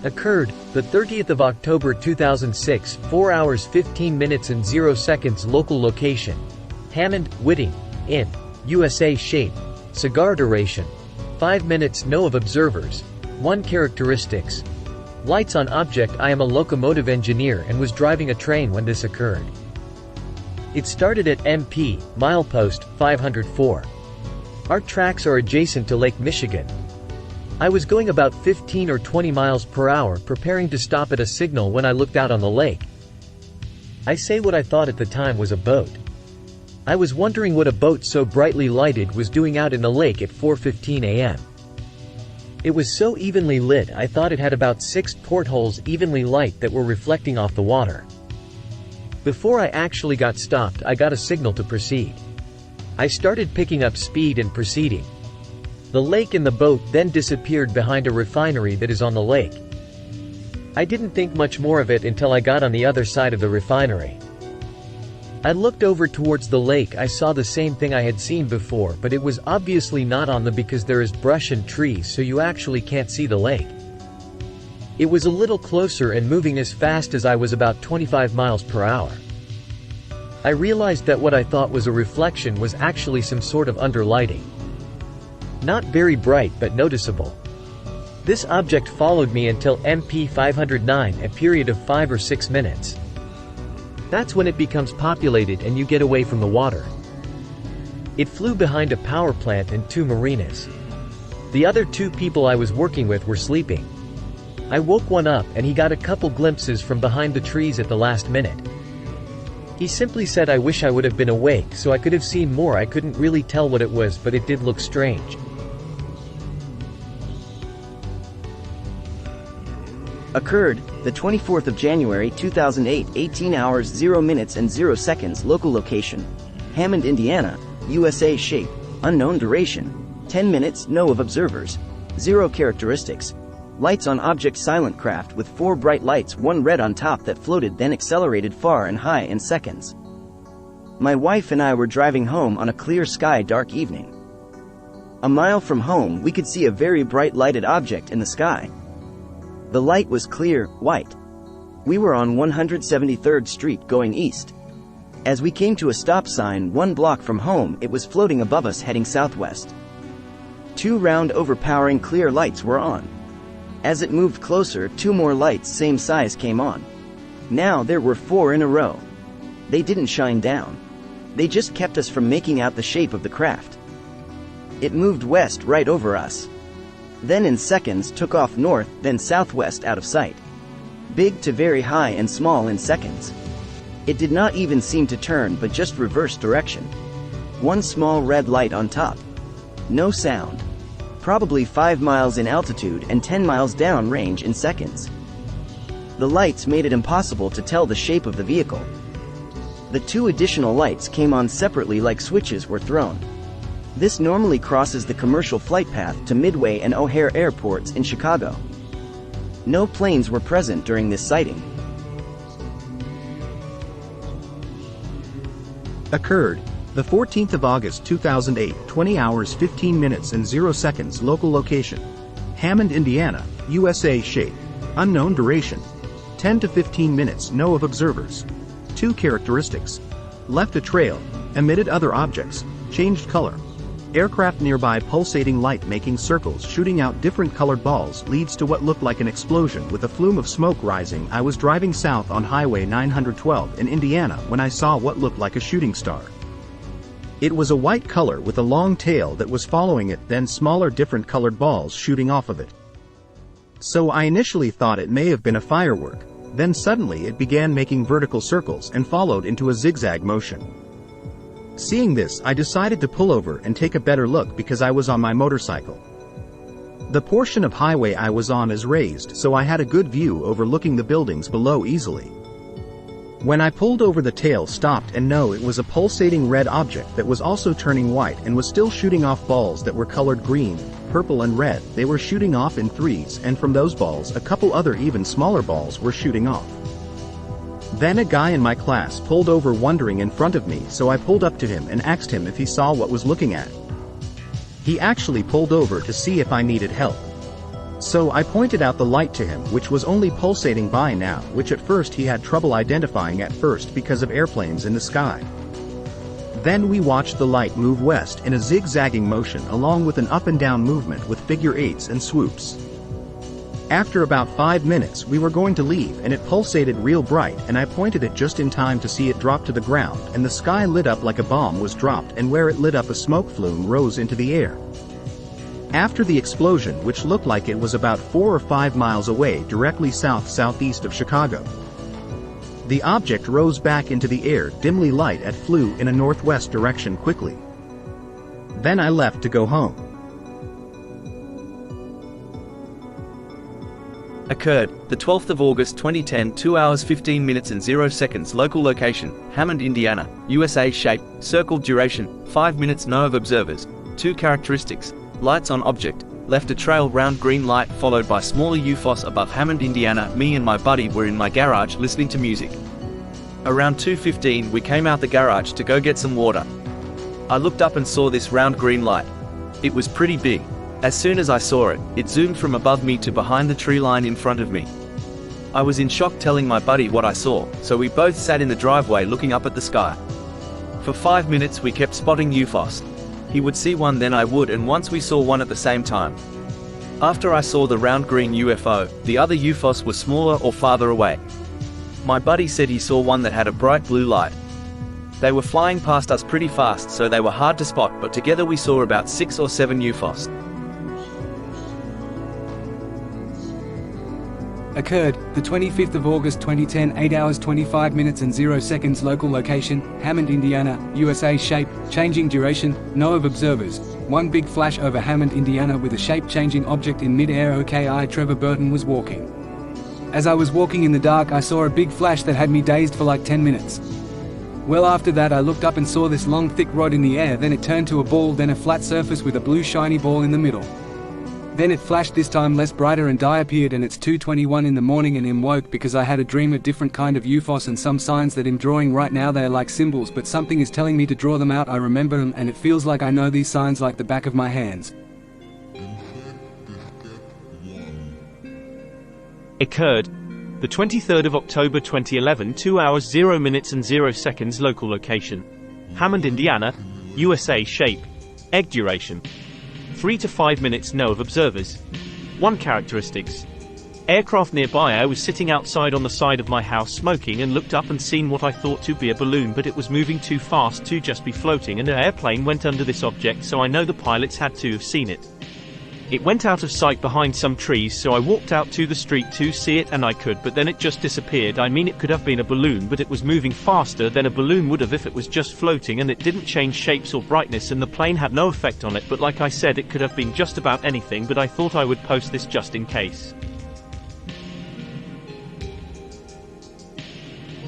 Occurred, the 30th of October 2006, 4 hours 15 minutes and 0 seconds. Local location: Hammond, Whiting, in USA. Shape: cigar. Duration: 5 minutes. No of observers. 1 characteristics: lights on object. I am a locomotive engineer and was driving a train when this occurred. It started at MP, milepost 504. Our tracks are adjacent to Lake Michigan. I was going about 15 or 20 miles per hour preparing to stop at a signal when I looked out on the lake. I say what I thought at the time was a boat. I was wondering what a boat so brightly lighted was doing out in the lake at 4:15 a.m. It was so evenly lit I thought it had about 6 portholes evenly light that were reflecting off the water. Before I actually got stopped, I got a signal to proceed. I started picking up speed and proceeding. The lake and the boat then disappeared behind a refinery that is on the lake. I didn't think much more of it until I got on the other side of the refinery. I looked over towards the lake. I saw the same thing I had seen before, but it was obviously not on the because there is brush and trees, so you actually can't see the lake. It was a little closer and moving as fast as I was, about 25 miles per hour. I realized that what I thought was a reflection was actually some sort of underlighting. Not very bright but noticeable. This object followed me until MP 509, a period of 5 or 6 minutes. That's when it becomes populated and you get away from the water. It flew behind a power plant and 2 marinas. The other 2 people I was working with were sleeping. I woke one up and he got a couple glimpses from behind the trees at the last minute. He simply said, "I wish I would have been awake so I could have seen more." I couldn't really tell what it was, but it did look strange. Occurred, the 24th of January 2008, 18 hours 0 minutes and 0 seconds. Local location: Hammond, Indiana, USA. Shape: unknown. Duration: 10 minutes. No of observers. 0 characteristics: lights on object. Silent craft with 4 bright lights, 1 red on top that floated then accelerated far and high in seconds. My wife and I were driving home on a clear sky, dark evening. A mile from home we could see a very bright lighted object in the sky. The light was clear, white. We were on 173rd Street going east. As we came to a stop sign 1 block from home, it was floating above us heading southwest. 2 round overpowering clear lights were on. As it moved closer, 2 more lights same size came on. Now there were 4 in a row. They didn't shine down. They just kept us from making out the shape of the craft. It moved west right over us. Then in seconds took off north, then southwest out of sight. Big to very high and small in seconds. It did not even seem to turn but just reverse direction. 1 small red light on top. No sound. Probably 5 miles in altitude and 10 miles down range in seconds. The lights made it impossible to tell the shape of the vehicle. The 2 additional lights came on separately like switches were thrown. This normally crosses the commercial flight path to Midway and O'Hare airports in Chicago. No planes were present during this sighting. Occurred, the 14th of August 2008, 20 hours 15 minutes and 0 seconds. Local location: Hammond, Indiana, USA. Shape: unknown. Duration: 10 to 15 minutes. No of observers. 2 characteristics: left a trail, emitted other objects, changed color. Aircraft nearby, pulsating light making circles, shooting out different colored balls, leads to what looked like an explosion with a flume of smoke rising. I was driving south on Highway 912 in Indiana when I saw what looked like a shooting star. It was a white color with a long tail that was following it, then smaller different colored balls shooting off of it. So I initially thought it may have been a firework, then suddenly it began making vertical circles and followed into a zigzag motion. Seeing this, I decided to pull over and take a better look because I was on my motorcycle. The portion of highway I was on is raised, so I had a good view overlooking the buildings below easily. When I pulled over, the tail stopped, and no, it was a pulsating red object that was also turning white and was still shooting off balls that were colored green, purple and red, they were shooting off in threes, and from those balls a couple other even smaller balls were shooting off. Then a guy in my class pulled over wandering in front of me, so I pulled up to him and asked him if he saw what was looking at. He actually pulled over to see if I needed help. So I pointed out the light to him, which was only pulsating by now, which at first he had trouble identifying at first because of airplanes in the sky. Then we watched the light move west in a zigzagging motion along with an up and down movement with figure eights and swoops. After about 5 minutes we were going to leave and it pulsated real bright, and I pointed it just in time to see it drop to the ground, and the sky lit up like a bomb was dropped, and where it lit up a smoke flume rose into the air. After the explosion, which looked like it was about 4 or 5 miles away directly south-southeast of Chicago, the object rose back into the air dimly light and flew in a northwest direction quickly. Then I left to go home. Occurred, the 12th of August 2010, 2 hours 15 minutes and 0 seconds. Local location, Hammond, Indiana, USA. Shape, circle. Duration, 5 minutes. No of observers. 2 characteristics. Lights on object, left a trail round green light followed by smaller UFOs above Hammond, Indiana. Me and my buddy were in my garage listening to music. Around 2:15 we came out the garage to go get some water. I looked up and saw this round green light. It was pretty big. As soon as I saw it, it zoomed from above me to behind the tree line in front of me. I was in shock telling my buddy what I saw, so we both sat in the driveway looking up at the sky. For 5 minutes we kept spotting UFOs. He would see one, then I would, and once we saw one at the same time. After I saw the round green UFO, the other UFOs were smaller or farther away. My buddy said he saw one that had a bright blue light. They were flying past us pretty fast, so they were hard to spot, but together we saw about 6 or 7 UFOs. Occurred, the 25th of August 2010, 8 hours 25 minutes and 0 seconds. Local location, Hammond, Indiana, USA. Shape, changing. Duration, no of observers. One big flash over Hammond, Indiana with a shape-changing object in mid-air. I Trevor Burton was walking. As I was walking in the dark I saw a big flash that had me dazed for like 10 minutes. Well, after that I looked up and saw this long thick rod in the air, then it turned to a ball, then a flat surface with a blue shiny ball in the middle. Then it flashed, this time less brighter, and I appeared, and it's 2:21 in the morning and I'm woke because I had a dream of different kind of UFOs and some signs that I'm drawing right now. They are like symbols, but something is telling me to draw them out. I remember them and it feels like I know these signs like the back of my hands. Occurred, the 23rd of October 2011, 2 hours 0 minutes and 0 seconds. Local location, Hammond, Indiana, USA. Shape, egg. Duration, 3 to 5 minutes. No of observers. 1 characteristics. Aircraft nearby. I was sitting outside on the side of my house smoking and looked up and seen what I thought to be a balloon, but it was moving too fast to just be floating, and an airplane went under this object, so I know the pilots had to have seen it. It went out of sight behind some trees, so I walked out to the street to see it, and I could, but then it just disappeared. I mean, it could have been a balloon, but it was moving faster than a balloon would have if it was just floating, and it didn't change shapes or brightness, and the plane had no effect on it. But like I said, it could have been just about anything, but I thought I would post this just in case.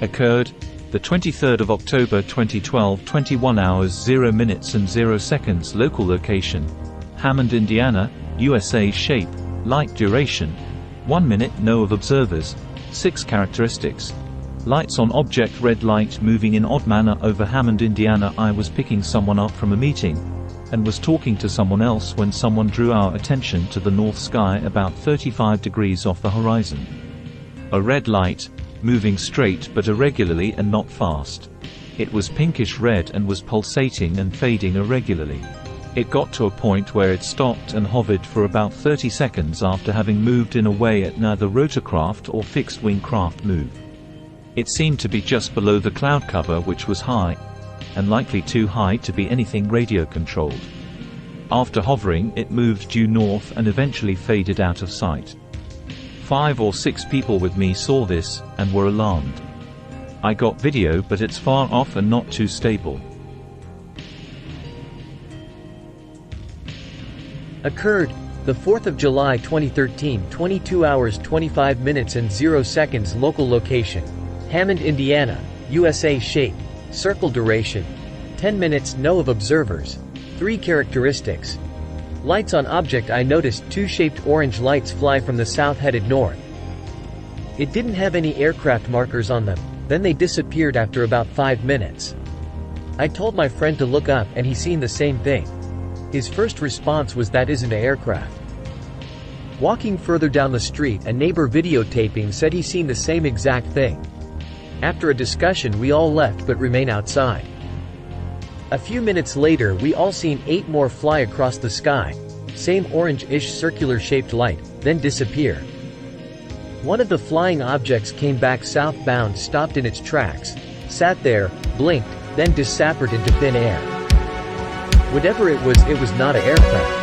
Occurred, the 23rd of October 2012, 21 hours 0 minutes and 0 seconds. Local location, Hammond, Indiana, USA. Shape, light. Duration, 1 minute. No of observers. 6 characteristics. Lights on object, red light moving in odd manner over Hammond, Indiana. I was picking someone up from a meeting and was talking to someone else when someone drew our attention to the north sky about 35 degrees off the horizon. A red light, moving straight but irregularly and not fast. It was pinkish red and was pulsating and fading irregularly. It got to a point where it stopped and hovered for about 30 seconds after having moved in a way that neither rotorcraft or fixed-wing craft move. It seemed to be just below the cloud cover, which was high, and likely too high to be anything radio-controlled. After hovering, it moved due north and eventually faded out of sight. 5 or 6 people with me saw this, and were alarmed. I got video, but it's far off and not too stable. Occurred, the 4th of July 2013, 22 hours 25 minutes and 0 seconds. Local location, Hammond, Indiana, USA. Shape, circle. Duration, 10 minutes. No of observers. 3 characteristics. Lights on object. I noticed two shaped orange lights fly from the south headed north. It didn't have any aircraft markers on them, then they disappeared after about 5 minutes. I told my friend to look up and he seen the same thing. His first response was that isn't an aircraft. Walking further down the street, a neighbor videotaping said he seen the same exact thing. After a discussion we all left but remain outside. A few minutes later we all seen 8 more fly across the sky, same orange-ish circular-shaped light, then disappear. One of the flying objects came back southbound, stopped in its tracks, sat there, blinked, then disappeared into thin air. Whatever it was not an aircraft.